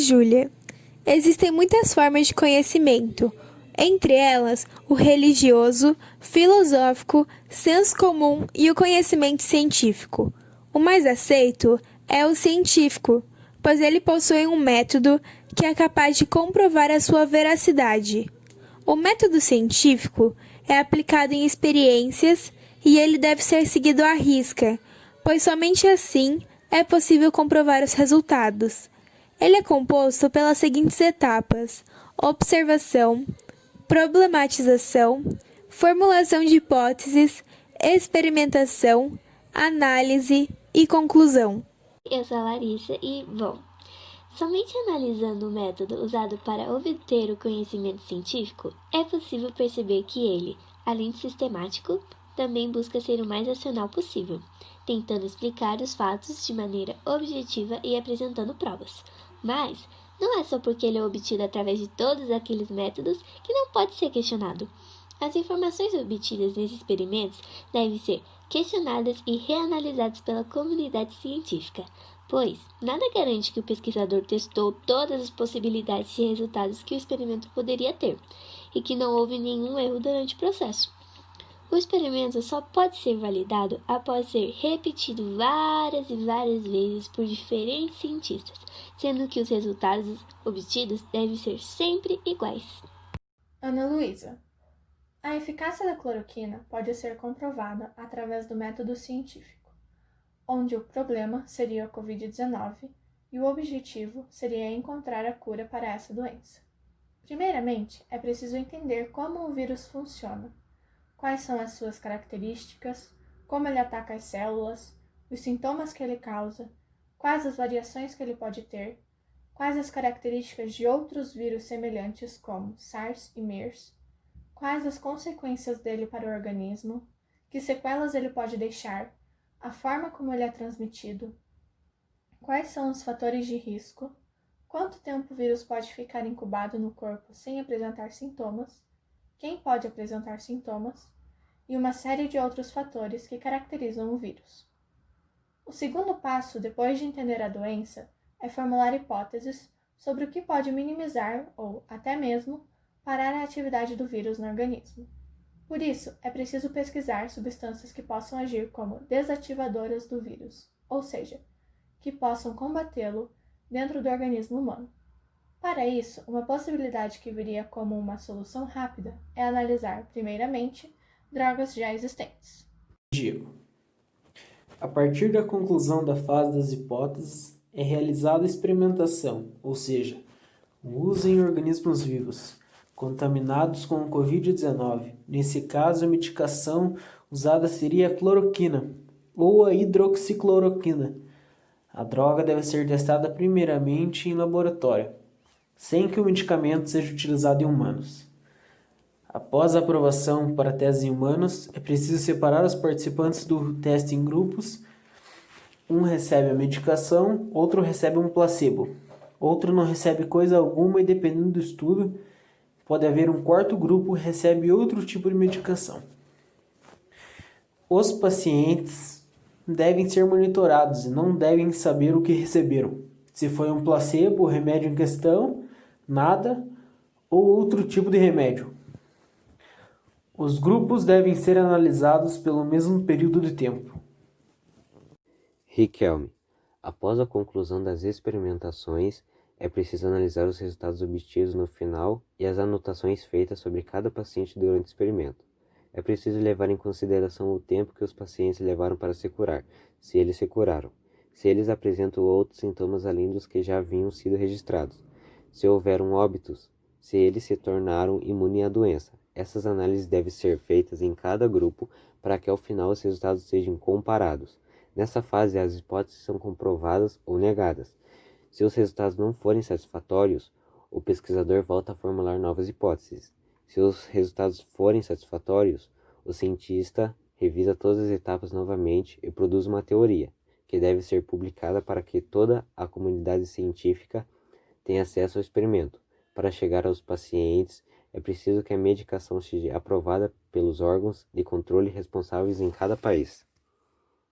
Júlia. Existem muitas formas de conhecimento, entre elas o religioso, filosófico, senso comum e o conhecimento científico. O mais aceito é o científico, pois ele possui um método que é capaz de comprovar a sua veracidade. O método científico é aplicado em experiências e ele deve ser seguido à risca, pois somente assim é possível comprovar os resultados. Ele é composto pelas seguintes etapas: observação, problematização, formulação de hipóteses, experimentação, análise e conclusão. Eu sou a Larissa e, bom, somente analisando o método usado para obter o conhecimento científico, é possível perceber que ele, além de sistemático, também busca ser o mais racional possível, tentando explicar os fatos de maneira objetiva e apresentando provas. Mas não é só porque ele é obtido através de todos aqueles métodos que não pode ser questionado. As informações obtidas nesses experimentos devem ser questionadas e reanalisadas pela comunidade científica, pois nada garante que o pesquisador testou todas as possibilidades de resultados que o experimento poderia ter e que não houve nenhum erro durante o processo. O experimento só pode ser validado após ser repetido várias e várias vezes por diferentes cientistas, sendo que os resultados obtidos devem ser sempre iguais. Ana Luísa. A eficácia da cloroquina pode ser comprovada através do método científico, onde o problema seria a Covid-19 e o objetivo seria encontrar a cura para essa doença. Primeiramente, é preciso entender como o vírus funciona, quais são as suas características, como ele ataca as células, os sintomas que ele causa, quais as variações que ele pode ter, quais as características de outros vírus semelhantes como SARS e MERS, quais as consequências dele para o organismo, que sequelas ele pode deixar, a forma como ele é transmitido, quais são os fatores de risco, quanto tempo o vírus pode ficar incubado no corpo sem apresentar sintomas, quem pode apresentar sintomas, e uma série de outros fatores que caracterizam o vírus. O segundo passo, depois de entender a doença, é formular hipóteses sobre o que pode minimizar ou, até mesmo, parar a atividade do vírus no organismo. Por isso, é preciso pesquisar substâncias que possam agir como desativadoras do vírus, ou seja, que possam combatê-lo dentro do organismo humano. Para isso, uma possibilidade que viria como uma solução rápida é analisar, primeiramente, drogas já existentes. Diego. A partir da conclusão da fase das hipóteses, é realizada a experimentação, ou seja, o uso em organismos vivos, contaminados com o Covid-19. Nesse caso, a medicação usada seria a cloroquina ou a hidroxicloroquina. A droga deve ser testada primeiramente em laboratório, sem que o medicamento seja utilizado em humanos. Após a aprovação para testes em humanos, é preciso separar os participantes do teste em grupos. Um recebe a medicação, outro recebe um placebo. Outro não recebe coisa alguma e, dependendo do estudo, pode haver um quarto grupo que recebe outro tipo de medicação. Os pacientes devem ser monitorados e não devem saber o que receberam. Se foi um placebo, o remédio em questão, nada, ou outro tipo de remédio. Os grupos devem ser analisados pelo mesmo período de tempo. Riquelme. Após a conclusão das experimentações, é preciso analisar os resultados obtidos no final e as anotações feitas sobre cada paciente durante o experimento. É preciso levar em consideração o tempo que os pacientes levaram para se curar, se eles se curaram, se eles apresentam outros sintomas além dos que já haviam sido registrados, se houveram óbitos, se eles se tornaram imunes à doença. Essas análises devem ser feitas em cada grupo para que ao final os resultados sejam comparados. Nessa fase, as hipóteses são comprovadas ou negadas. Se os resultados não forem satisfatórios, o pesquisador volta a formular novas hipóteses. Se os resultados forem satisfatórios, o cientista revisa todas as etapas novamente e produz uma teoria, que deve ser publicada para que toda a comunidade científica tenha acesso ao experimento. Para chegar aos pacientes, é preciso que a medicação seja aprovada pelos órgãos de controle responsáveis em cada país.